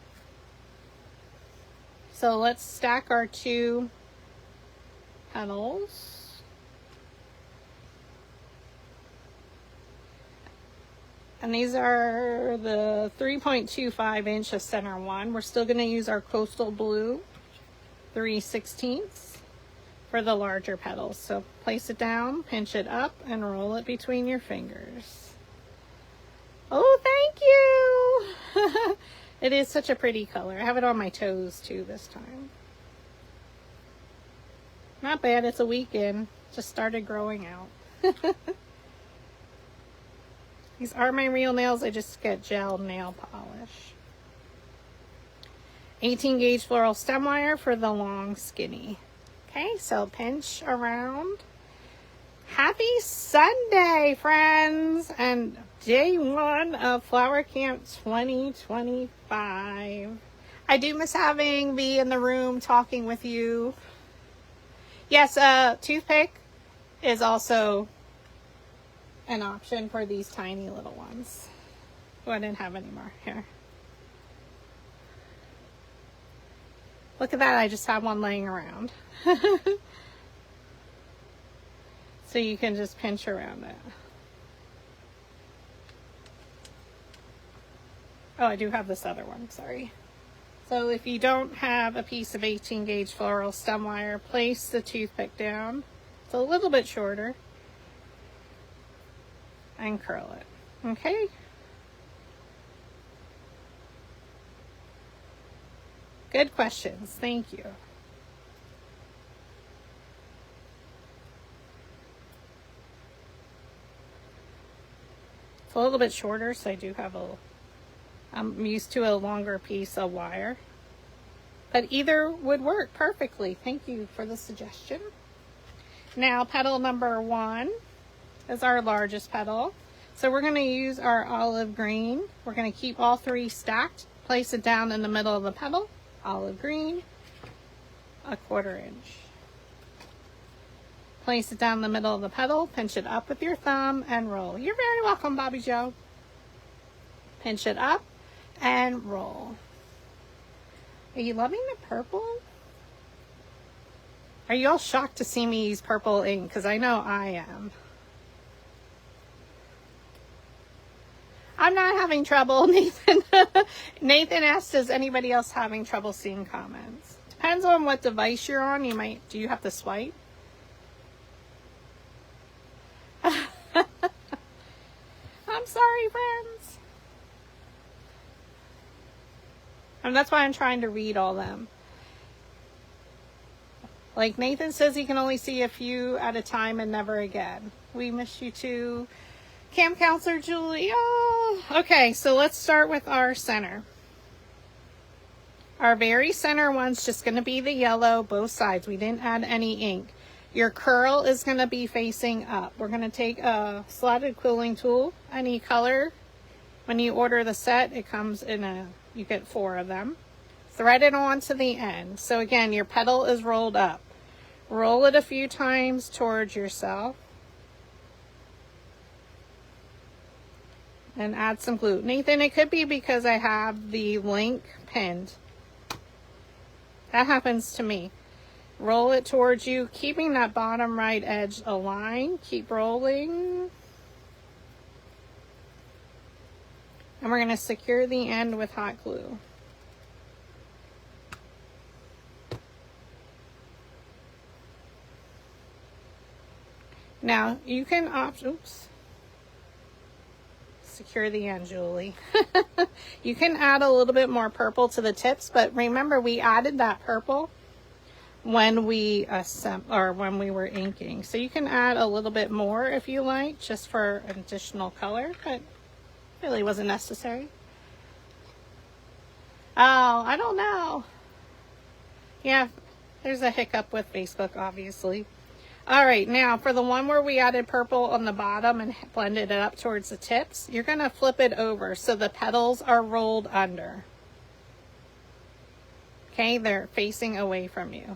So let's stack our 2 petals. And these are the 3.25 inch of center 1. We're still going to use our coastal blue. 3/16 for the larger petals. So place it down, pinch it up, and roll it between your fingers. Oh, thank you! It is such a pretty color. I have it on my toes too this time. Not bad, it's a weekend. Just started growing out. These are my real nails. I just get gel nail polish. 18 gauge floral stem wire for the long skinny. Okay, so pinch around. Happy Sunday, friends, and day 1 of Flower Camp 2025. I do miss having me in the room talking with you. Yes, toothpick is also an option for these tiny little ones. Oh, I didn't have any more here. Look at that, I just have one laying around. So you can just pinch around it. Oh, I do have this other one, sorry. So if you don't have a piece of 18 gauge floral stem wire, place the toothpick down. It's a little bit shorter. And curl it. Okay? Good questions. Thank you. It's a little bit shorter, so I do have I'm used to a longer piece of wire. But either would work perfectly. Thank you for the suggestion. Now, petal number 1 is our largest petal. So we're going to use our olive green. We're going to keep all 3 stacked. Place it down in the middle of the petal. Olive green, 1/4 inch. Place it down the middle of the petal, pinch it up with your thumb, and roll. You're very welcome, Bobby Joe. Pinch it up and roll. Are you loving the purple? Are you all shocked to see me use purple ink? Because I know I am. I'm not having trouble, Nathan. Nathan asked, is anybody else having trouble seeing comments? Depends on what device you're on. Do you have to swipe? I'm sorry, friends. And that's why I'm trying to read all them. Like Nathan says, he can only see a few at a time and never again. We miss you too. Camp Counselor Julie. Oh, okay, so let's start with our center. Our very center one's just going to be the yellow, both sides. We didn't add any ink. Your curl is going to be facing up. We're going to take a slotted quilling tool, any color. When you order the set, it comes in you get 4 of them. Thread it on to the end. So again, your petal is rolled up. Roll it a few times towards yourself. And add some glue. Nathan, it could be because I have the link pinned. That happens to me. Roll it towards you, keeping that bottom right edge aligned. Keep rolling. And we're going to secure the end with hot glue. Now, you can secure the end, Julie. You can add a little bit more purple to the tips, but remember we added that purple when we when we were inking. So you can add a little bit more if you like, just for additional color, but really wasn't necessary. Oh, I don't know. Yeah, there's a hiccup with Facebook, obviously. All right, now for the one where we added purple on the bottom and blended it up towards the tips, you're going to flip it over so the petals are rolled under. Okay, they're facing away from you.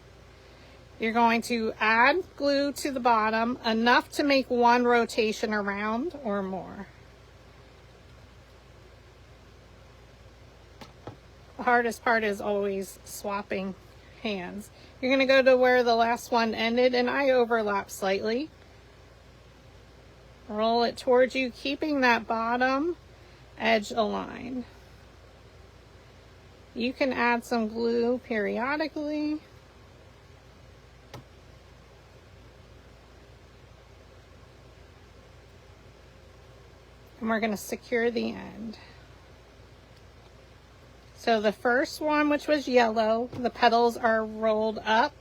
You're going to add glue to the bottom, enough to make 1 rotation around or more. The hardest part is always swapping hands. You're going to go to where the last one ended, and I overlap slightly. Roll it towards you, keeping that bottom edge aligned. You can add some glue periodically. And we're going to secure the end. So the first one, which was yellow, the petals are rolled up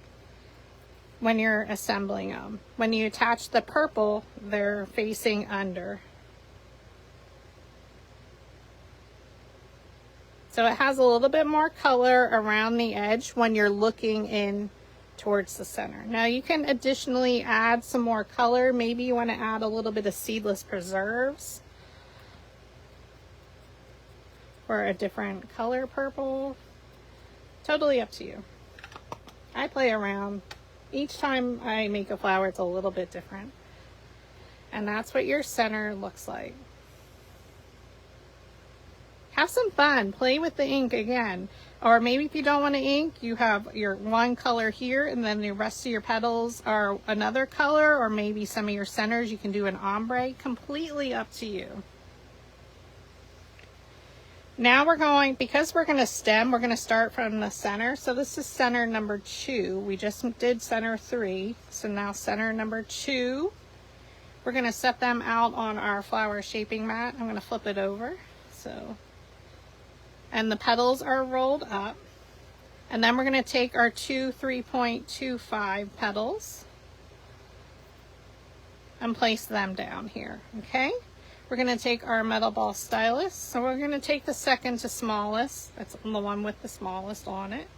when you're assembling them. When you attach the purple, they're facing under. So it has a little bit more color around the edge when you're looking in towards the center. Now you can additionally add some more color. Maybe you want to add a little bit of seedless preserves or a different color purple. Totally up to you. I play around. Each time I make a flower, it's a little bit different. And that's what your center looks like. Have some fun. Play with the ink again. Or maybe if you don't want to ink, you have your one color here and then the rest of your petals are another color, or maybe some of your centers you can do an ombre. Completely up to you. Now we're going, because we're going to stem, we're going to start from the center. So this is center number 2. We just did center 3. So now center number 2. We're going to set them out on our flower shaping mat. I'm going to flip it over. So, and the petals are rolled up. And then we're going to take our two 3.25 petals and place them down here. Okay? We're going to take our metal ball stylus. So we're going to take the second to smallest. That's the one with the smallest on it.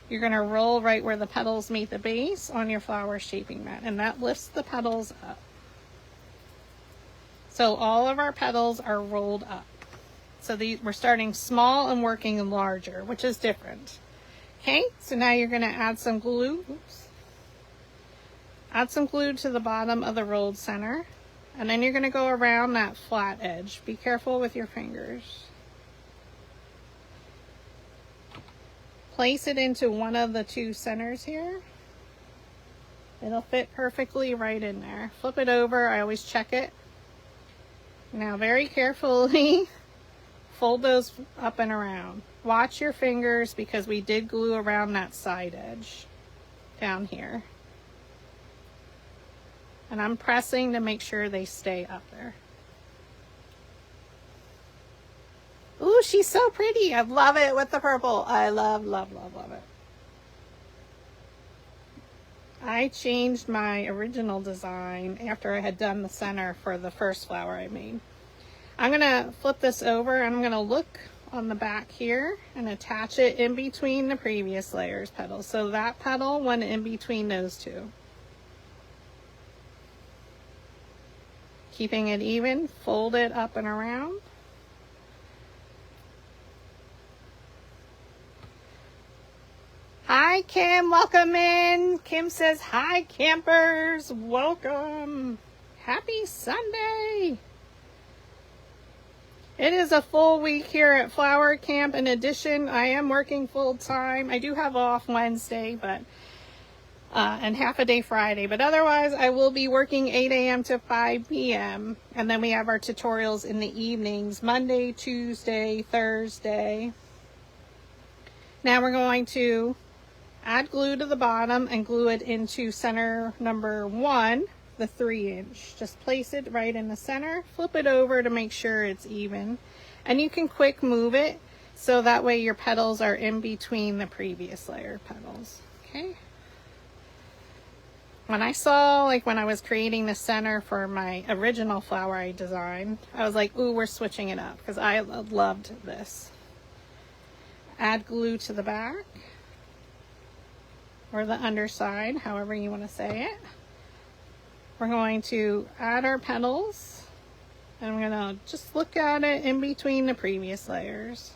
You're going to roll right where the petals meet the base on your flower shaping mat, and that lifts the petals up. So all of our petals are rolled up. So we're starting small and working larger, which is different. Okay, so now you're going to add some glue. Oops. Add some glue to the bottom of the rolled center. And then you're going to go around that flat edge. Be careful with your fingers. Place it into one of the two centers here. It'll fit perfectly right in there. Flip it over. I always check it. Now very carefully fold those up and around. Watch your fingers because we did glue around that side edge down here. And I'm pressing to make sure they stay up there. Ooh, she's so pretty. I love it with the purple. I love, love, love, love it. I changed my original design after I had done the center for the first flower I made. I'm going to flip this over and I'm going to look on the back here and attach it in between the previous layers petals. So that petal went in between those two. Keeping it even, fold it up and around. Hi Kim, welcome in. Kim says, hi campers, welcome. Happy Sunday. It is a full week here at Flower Camp. In addition, I am working full time. I do have off Wednesday, but and half a day Friday, but otherwise I will be working 8 a.m. to 5 p.m. and then we have our tutorials in the evenings, Monday, Tuesday, Thursday. Now we're going to add glue to the bottom and glue it into center number 1, the 3-inch. Just place it right in the center, flip it over to make sure it's even, and you can quick move it so that way your petals are in between the previous layer petals. Okay. When I saw, like when I was creating the center for my original flower I designed, I was like, ooh, we're switching it up because I loved this. Add glue to the back or the underside, however you want to say it. We're going to add our petals and I'm going to just look at it in between the previous layers.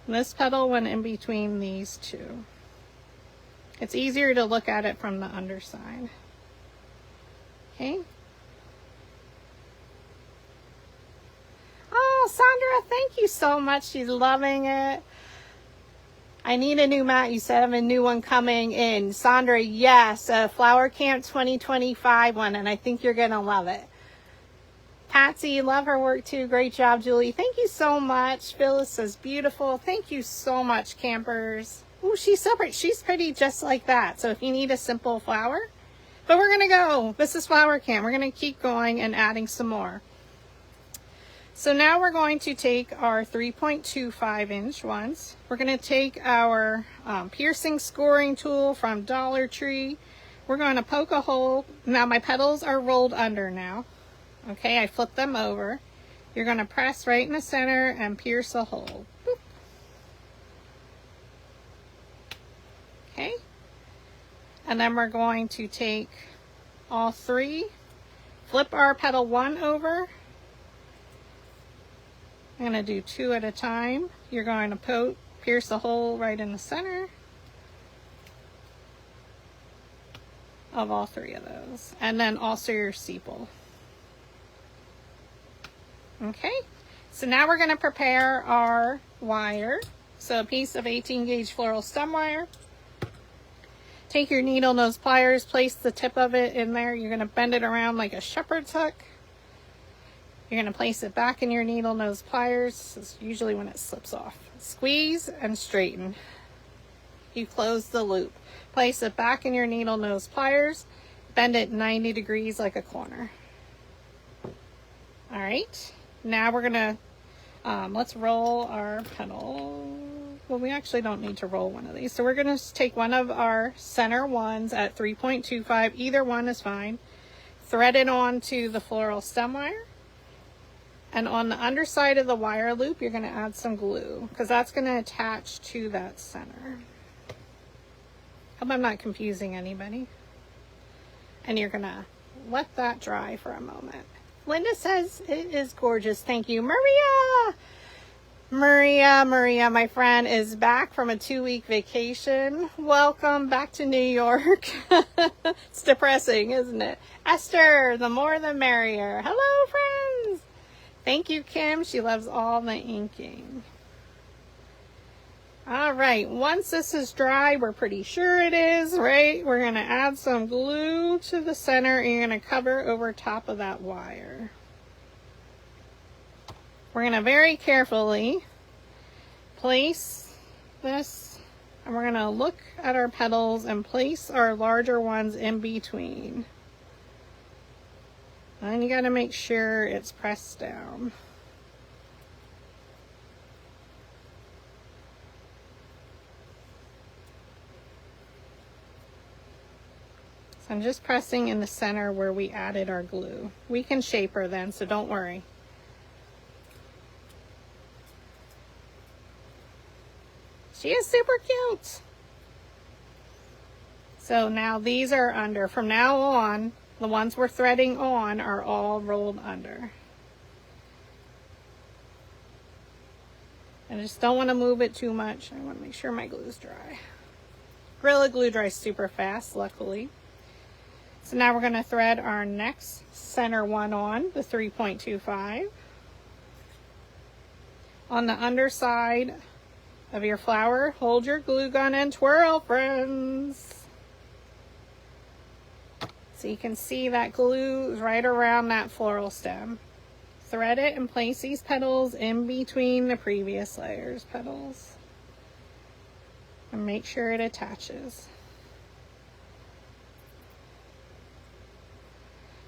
This petal went in between these two. It's easier to look at it from the underside. Okay. Oh, Sandra, thank you so much. She's loving it. I need a new mat. You said I have a new one coming in. Sandra, yes, a Flower Camp 2025 one, and I think you're going to love it. Patsy, love her work too. Great job, Julie. Thank you so much. Phyllis says beautiful. Thank you so much, campers. Ooh, she's so pretty. She's pretty just like that. So if you need a simple flower, But we're gonna go. This is Flower Camp. We're gonna keep going and adding some more. So now we're going to take our 3.25 inch ones. We're going to take our piercing scoring tool from Dollar Tree. We're going to poke a hole. Now my petals are rolled under now. Okay, I flip them over. You're going to press right in the center and pierce a hole. Boop. Okay. And then we're going to take all three, flip our petal one over. I'm going to do two at a time. You're going to pierce a hole right in the center of all three of those. And then also your sepal. Okay, so now we're going to prepare our wire. So a piece of 18 gauge floral stem wire. Take your needle nose pliers, place the tip of it in there. You're going to bend it around like a shepherd's hook. You're going to place it back in your needle nose pliers. This is usually when it slips off. Squeeze and straighten. You close the loop. Place it back in your needle nose pliers. Bend it 90 degrees like a corner. All right. Now we're going to, let's roll our petal. Well, we actually don't need to roll one of these. So we're going to take one of our center ones at 3.25. Either one is fine. Thread it onto the floral stem wire. And on the underside of the wire loop, you're going to add some glue because that's going to attach to that center. Hope I'm not confusing anybody. And you're going to let that dry for a moment. Linda says it is gorgeous. Thank you. Maria, my friend, is back from a 2-week vacation. Welcome back to New York. It's depressing, isn't it? Esther, the more the merrier. Hello, friends. Thank you, Kim. She loves all the inking. All right, once this is dry, we're pretty sure it is, right? We're going to add some glue to the center and you're going to cover over top of that wire. We're going to very carefully place this, and we're going to look at our petals and place our larger ones in between. And you got to make sure it's pressed down. So I'm just pressing in the center where we added our glue. We can shape her then, so don't worry. She is super cute. So now these are under. From now on, the ones we're threading on are all rolled under. I just don't want to move it too much. I want to make sure my glue is dry. Gorilla Glue dries super fast, luckily. So now we're going to thread our next center one on, the 3.25. On the underside of your flower, hold your glue gun and twirl, friends. So you can see that glue is right around that floral stem. Thread it and place these petals in between the previous layer's petals. And make sure it attaches.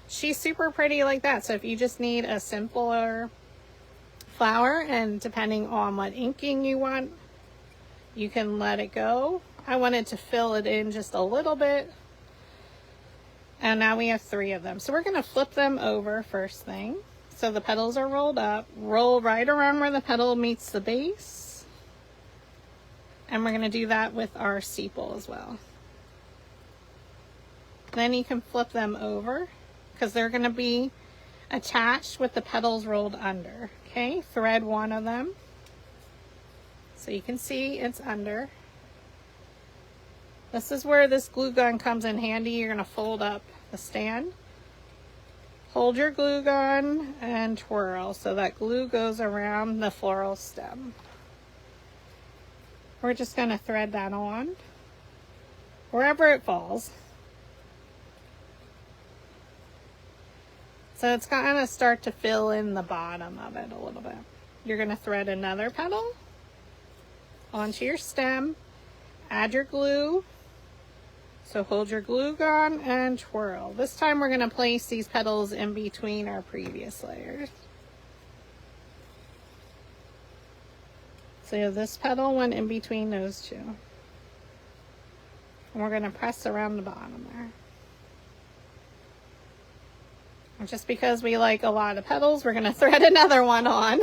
She's super pretty like that. So if you just need a simpler flower, and depending on what inking you want, you can let it go. I wanted to fill it in just a little bit. And now we have 3 of them. So we're going to flip them over first thing. So the petals are rolled up. Roll right around where the petal meets the base. And we're going to do that with our sepal as well. Then you can flip them over because they're going to be attached with the petals rolled under. Okay, thread one of them. So you can see it's under. This is where this glue gun comes in handy. You're going to fold up the stand. Hold your glue gun and twirl so that glue goes around the floral stem. We're just going to thread that on wherever it falls. So it's going to start to fill in the bottom of it a little bit. You're going to thread another petal onto your stem, add your glue, So hold your glue gun and twirl. This time we're going to place these petals in between our previous layers. So this petal went in between those two. And we're going to press around the bottom there. And just because we like a lot of petals, we're going to thread another one on.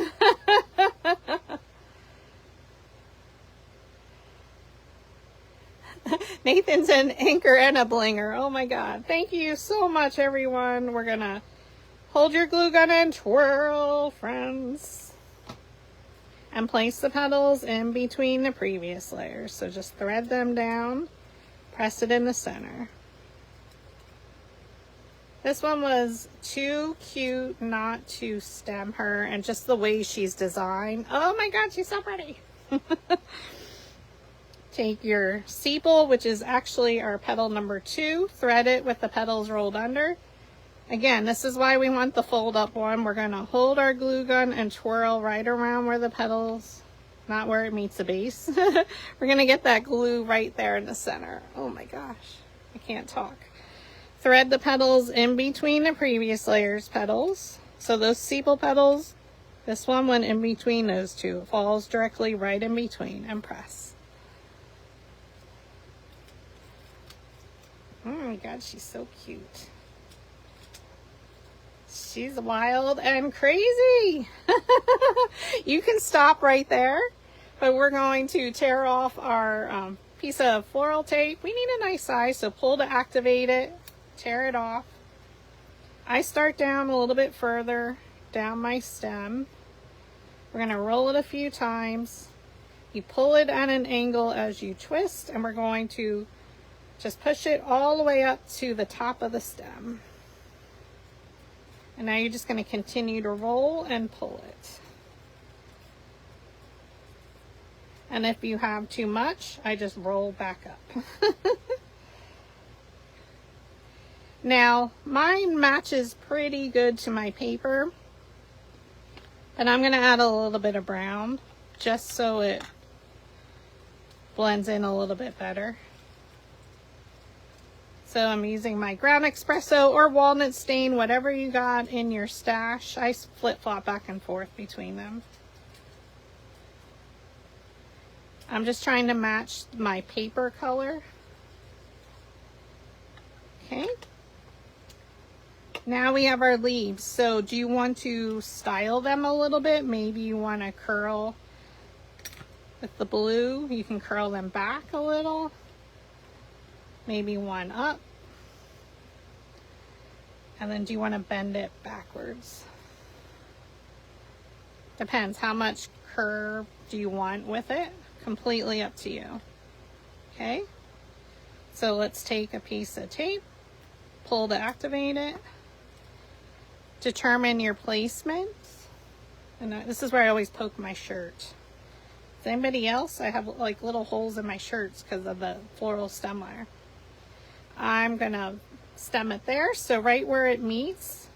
Nathan's an anchor and a blinger. Oh my God. Thank you so much, everyone. We're going to hold your glue gun and twirl, friends. And place the petals in between the previous layers. So just thread them down, press it in the center. This one was too cute not to stem her, and just the way she's designed. Oh my God, she's so pretty. Take your sepal, which is actually our petal number 2, thread it with the petals rolled under. Again, this is why we want the fold up one. We're going to hold our glue gun and twirl right around where the petals, not where it meets the base. We're going to get that glue right there in the center. Oh my gosh, I can't talk. Thread the petals in between the previous layers petals. So those sepal petals, this one went in between those two. It falls directly right in between, and press. Oh my God, she's so cute. She's wild and crazy. You can stop right there, but we're going to tear off our piece of floral tape. We need a nice size, so pull to activate it, tear it off. I start down a little bit further down my stem. We're going to roll it a few times. You pull it at an angle as you twist, and we're going to just push it all the way up to the top of the stem. And now you're just going to continue to roll and pull it. And if you have too much, I just roll back up. Now, mine matches pretty good to my paper. And I'm going to add a little bit of brown just so it blends in a little bit better. So I'm using my ground espresso or walnut stain, whatever you got in your stash. I flip-flop back and forth between them. I'm just trying to match my paper color. Okay. Now we have our leaves. So do you want to style them a little bit? Maybe you want to curl with the blue. You can curl them back a little. Maybe one up. And then do you want to bend it backwards? Depends how much curve do you want with it. Completely up to you. Okay. So let's take a piece of tape, pull to activate it, determine your placement. And this is where I always poke my shirt. Is anybody else? I have like little holes in my shirts because of the floral stem wire. I'm gonna stem it there, so right where it meets,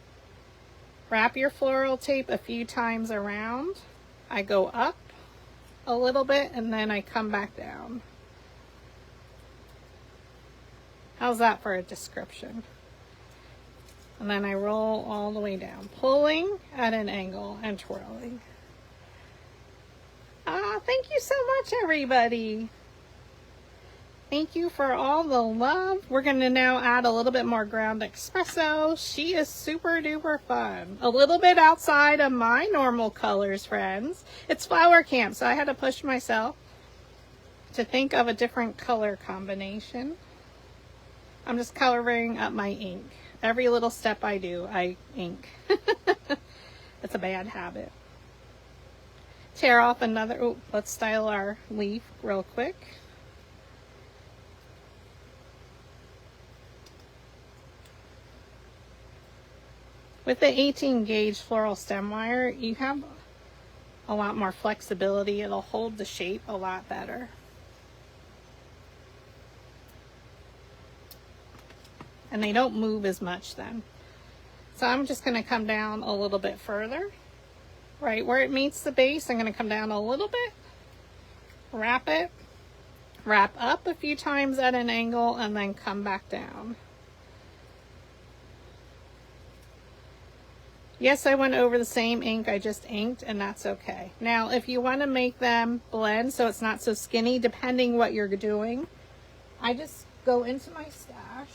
wrap your floral tape a few times around. I go up a little bit and then I come back down. How's that for a description? And then I roll all the way down, pulling at an angle and twirling. Thank you so much, everybody. Thank you for all the love. We're going to now add a little bit more ground espresso. She is super duper fun. A little bit outside of my normal colors, friends. It's flower camp, so I had to push myself to think of a different color combination. I'm just coloring up my ink. Every little step I do, I ink. It's a bad habit. Tear off another, oh, let's style our leaf real quick. With the 18 gauge floral stem wire, you have a lot more flexibility. It'll hold the shape a lot better. And they don't move as much then. So I'm just going to come down a little bit further. Right where it meets the base, I'm going to come down a little bit, wrap it, Wrap up a few times at an angle and then come back down. Yes, I went over the same ink I just inked, and that's okay. Now, if you want to make them blend so it's not so skinny, depending what you're doing, I just go into my stash.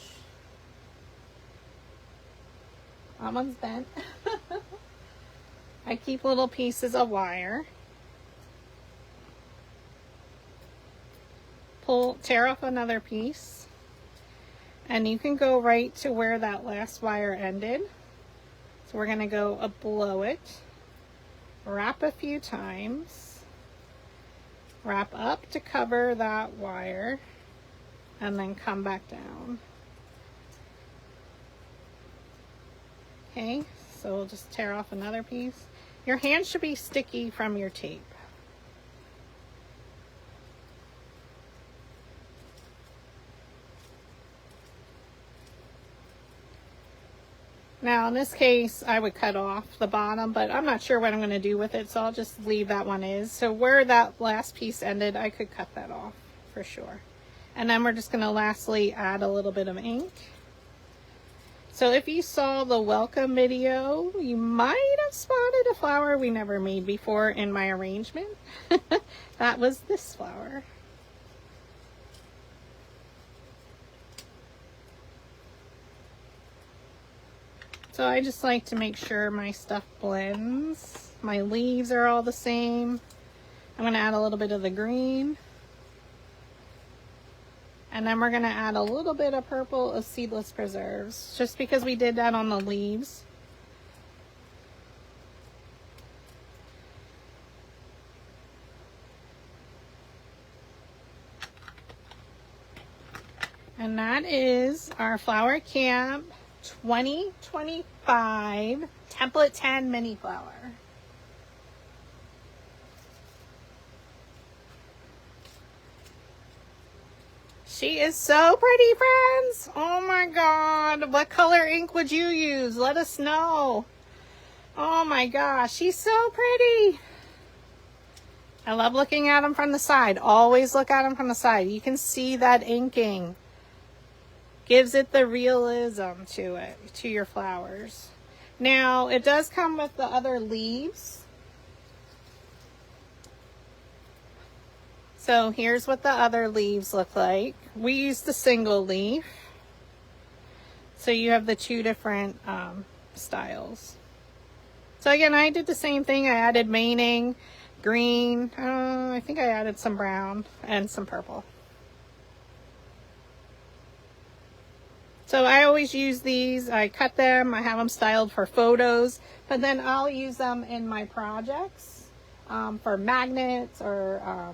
That one's bent. I keep little pieces of wire. Tear off another piece. And you can go right to where that last wire ended. So we're going to go below it. Wrap a few times. Wrap up to cover that wire. And then come back down. Okay, so we'll just tear off another piece. Your hand should be sticky from your tape. Now in this case, I would cut off the bottom, but I'm not sure what I'm going to do with it, so I'll just leave that one is. So where that last piece ended, I could cut that off for sure. And then we're just going to lastly add a little bit of ink. So if you saw the welcome video, you might have spotted a flower we never made before in my arrangement. That was this flower. So I just like to make sure my stuff blends. My leaves are all the same. I'm going to add a little bit of the green. And then we're going to add a little bit of purple of seedless preserves, just because we did that on the leaves. And that is our Flower Camp 2025 Template 10 Mini Flower. She is so pretty, friends. Oh my God. What color ink would you use? Let us know. Oh my gosh. She's so pretty. I love looking at them from the side. Always look at them from the side. You can see that inking. Gives it the realism to it, to your flowers. Now, it does come with the other leaves. So here's what the other leaves look like. We used the single leaf. So you have the two different styles. So again, I did the same thing. I added maining, green. I think I added some brown and some purple. So I always use these. I cut them. I have them styled for photos. But then I'll use them in my projects for magnets or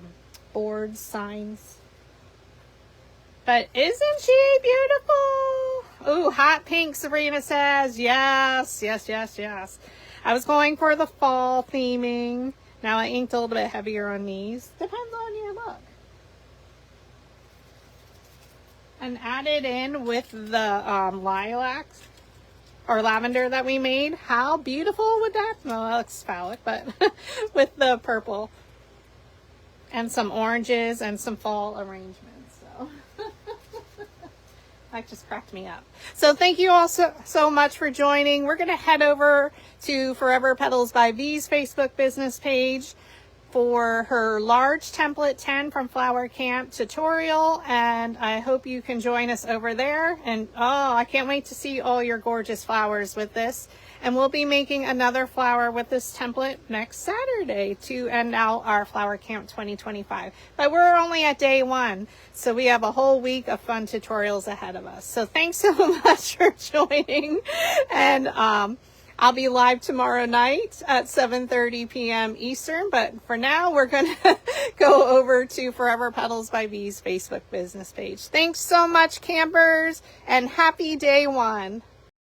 boards, signs. But isn't she beautiful? Ooh, hot pink, Sabrina says. Yes, yes, yes, yes. I was going for the fall theming. Now I inked a little bit heavier on these. Depends on your look. And add it in with the lilacs or lavender that we made. How beautiful would that? Well, that looks phallic, but with the purple. And some oranges and some fall arrangements. So that just cracked me up. So thank you all so much for joining. We're going to head over to Forever Petals by V's Facebook business page for her large template 10 from Flower Camp tutorial, and I hope you can join us over there. And oh, I can't wait to see all your gorgeous flowers with this. And we'll be making another flower with this template next Saturday to end out our Flower Camp 2025. But we're only at day 1, so we have a whole week of fun tutorials ahead of us. So thanks so much for joining, and I'll be live tomorrow night at 7:30 p.m. Eastern, but for now, we're going to go over to Forever Petals by V's Facebook business page. Thanks so much, campers, and happy day 1.